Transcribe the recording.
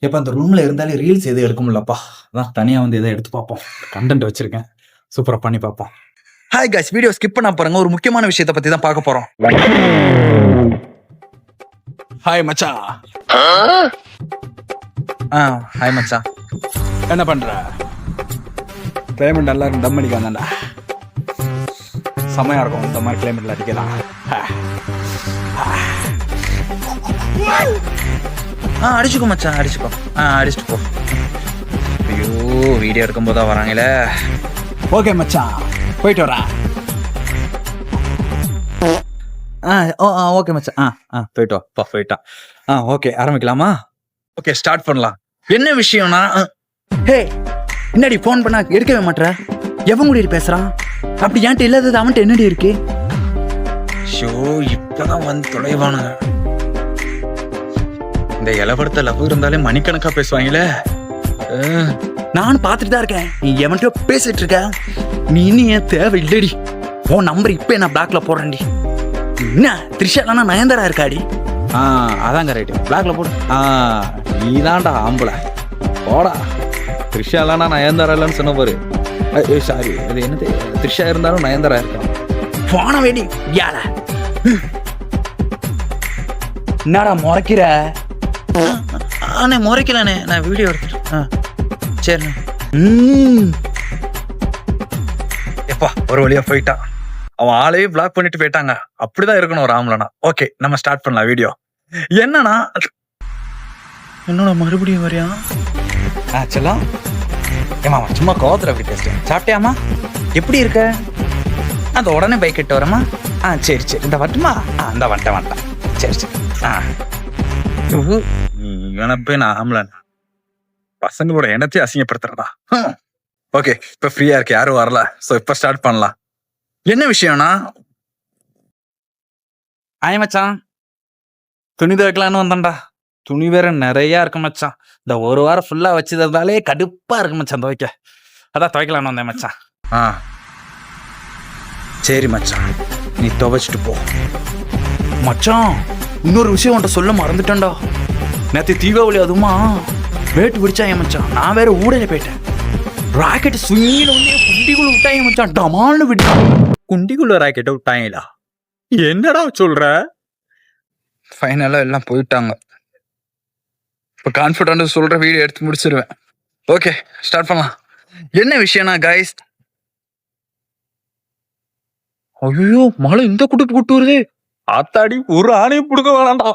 இப்ப அந்த ரூம்ல இருந்தாலே ரீல்ஸ் எதுவும் எடுக்க முடியலப்பா. அதான் தனியா வந்து எதை எடுத்து பார்ப்போம். கண்டென்ட் வச்சிருக்கேன். சூப்பரா பண்ணி பார்ப்போம். ஹாய் गाइस, வீடியோ ஸ்கிப் பண்ணா பாருங்க. ஒரு முக்கியமான விஷயத்தை பத்தி தான் பார்க்க போறோம். ஹாய் மச்சான். ஹாய் மச்சான். என்ன பண்ற? கிளைமேட் நல்லா இருக்கு. தம் அடிக்காதாண்டா. செமையா இருக்கும் இந்த மாதிரி கிளைமேட்ல அடிக்கலாம். அடிச்சுக்கோ மச்சான், அடிச்சுக்கோ. அடிச்சுட்டு போ. ஐயோ, வீடியோ எடுக்கும் போதா வராங்களே. ஓகே மச்சான், போயிட்டு வரேன். ஓகே மச்சான். போயிட்டு வா. போயிட்டான். ஓகே, ஆரம்பிக்கலாமா? ஓகே, ஸ்டார்ட் பண்ணலாம். என்ன விஷயம்னா, ஹே என்னடி ஃபோன் பண்ணா எடுக்கவே மாட்டேற? எவன் கூட பேசுறான்? அப்படி ஏன்ட்டு இல்லாதது அவன்ட்டு என்னடி இருக்கு? ஷோ, இப்பதான் வந்து தொலைவானுங்க. இந்த இளவரத்த லவ் இருந்தாலே மணிக்கணக்கா பேசுவாங்களே. நானும் பார்த்துட்டு தான் இருக்கேன். நீ எவன்ட்டோ பேசிட்டு இருக்க. நீ இன்னும் ஏன் தேவை இல்லடி. உன் நம்பர் இப்ப நான் பிளாக்ல போடுறேன்டி. என்ன த்ரிஷாலனா நயன்தாரா இருக்காடி? அதாங்க ரைட்டு, பிளாக்ல போடு. நீதான்டா ஆம்பளை, போடா. த்ரிஷாலனா நயன்தாரா இல்லைன்னு சொன்ன பாரு. சாரி, அது என்னது, த்ரிஷா இருந்தாலும் நயன்தாரா இருக்கான். போன வேடி யார என்னடா முறைக்கிற? முறைக்கலானே, நான் வீடியோ எடுத்துட்டேன். சரி. எப்பா ஒரு வழியா போயிட்டான். அவன் ஆளையே பிளாக் பண்ணிட்டு போயிட்டாங்க. அப்படிதான் இருக்கணும் ஒரு ஆம்பளனா. ஓகே, நம்ம ஸ்டார்ட் பண்ணலாம் வீடியோ. என்னன்னா மறுபடியும் வரையா? செல்லம், ஏமா சும்மா கோவத்துல அப்படி பேசுறேன். சாப்பிட்டியாமா? எப்படி இருக்க? அந்த உடனே பைக் கிட்ட வரமா? சரி இந்த வரட்டுமா? இந்த வந்துட்டேன். சரி. நினைப்பே நான் ஆம்பளன் பசங்களோட எண்ணத்தையும் அசிங்கப்படுத்துறதா. ஓகே, இப்ப ஃப்ரீயா இருக்கு, யாரும் வரல. சோ இப்ப ஸ்டார்ட் பண்ணலாம். என்ன விஷயம்னா, மச்சான் துணி துவைக்கலான்னு வந்தேன்டா. துணி வேற நிறைய இருக்கு மச்சான். இந்த ஒரு வாரம் ஃபுல்லா வச்சதாலே கடுப்பா இருக்கு மச்சான் துவைக்க. அதான் துவைக்கலான்னு வந்தேன் மச்சான். சரி மச்சான், நீ துவைச்சிட்டு போ. மச்சான், இன்னொரு விஷயம் உன்ட்ட சொல்ல மறந்துட்டேன்டா. நேற்று தீபாவளி அதுமா வேட்டு பிடிச்சா மச்சான். நான் வேற ஊடையில போயிட்டேன். ராக்கெட் சுயில வந்து குண்டிக்குள்ள விட்டாங்க மச்சான். டமால்னு விட்டா. குண்டிக்குள்ள ராக்கெட்டை விட்டாங்களா? என்னடா சொல்ற? ஃபைனலா எல்லாம் போயிட்டாங்க. இப்ப கான்ஃபிடன்ட் சொல்ற வீடியோ எடுத்து முடிச்சிருவேன். ஓகே, ஸ்டார்ட் பண்ணலாம். என்ன விஷயம்னா கைஸ், ஐயோ மழை இந்த குட்டு வருது. ஆத்தாடி, ஒரு ஆணையும் புடுக்க வேணாண்டா.